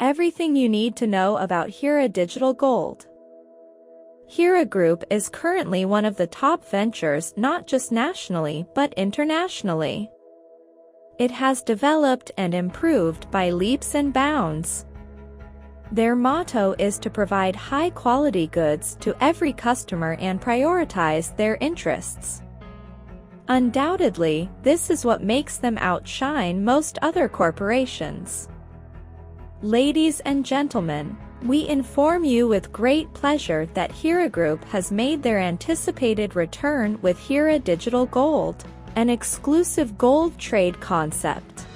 Everything you need to know about Heera Digital Gold. Heera Group is currently one of the top ventures not just nationally but internationally. It has developed and improved by leaps and bounds. Their motto is to provide high-quality goods to every customer and prioritize their interests. Undoubtedly, this is what makes them outshine most other corporations. Ladies and gentlemen, we inform you with great pleasure that Heera Group has made their anticipated return with Heera Digital Gold, an exclusive gold trade concept.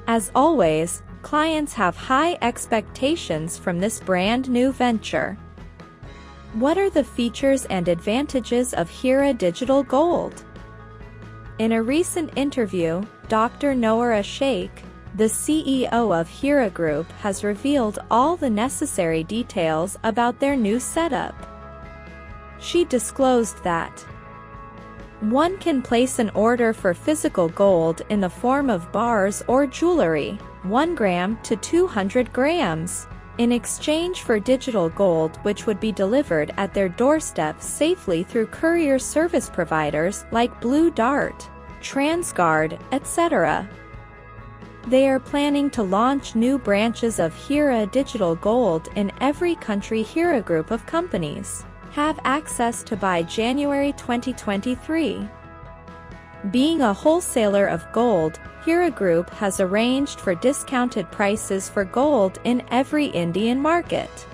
As always, clients have high expectations from this brand new venture. What are the features and advantages of Heera Digital Gold? In a recent interview, Dr. Noura Sheikh, the CEO of Heera Group, has revealed all the necessary details about their new setup. She disclosed that one can place an order for physical gold in the form of bars or jewelry, 1 gram to 200 grams, in exchange for digital gold, which would be delivered at their doorstep safely through courier service providers like Blue Dart, Transguard, etc. They are planning to launch new branches of Heera Digital Gold in every country Heera Group of companies have access to by January 2023. Being a wholesaler of gold, Heera Group has arranged for discounted prices for gold in every Indian market.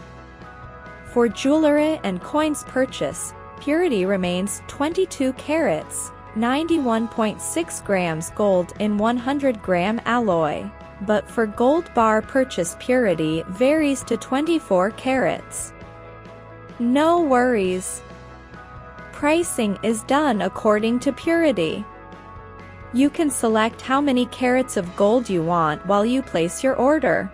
For jewelry and coins purchase, purity remains 22 carats, 91.6 grams gold in 100-gram alloy, but for gold bar purchase purity varies to 24 carats. No worries. Pricing is done according to purity. You can select how many carats of gold you want while you place your order.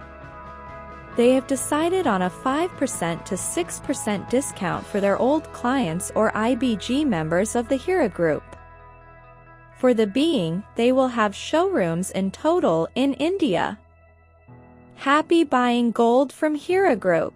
They have decided on a 5% to 6% discount for their old clients or IBG members of the Heera Group. For the being, they will have showrooms in total in India. Happy buying gold from Heera Group!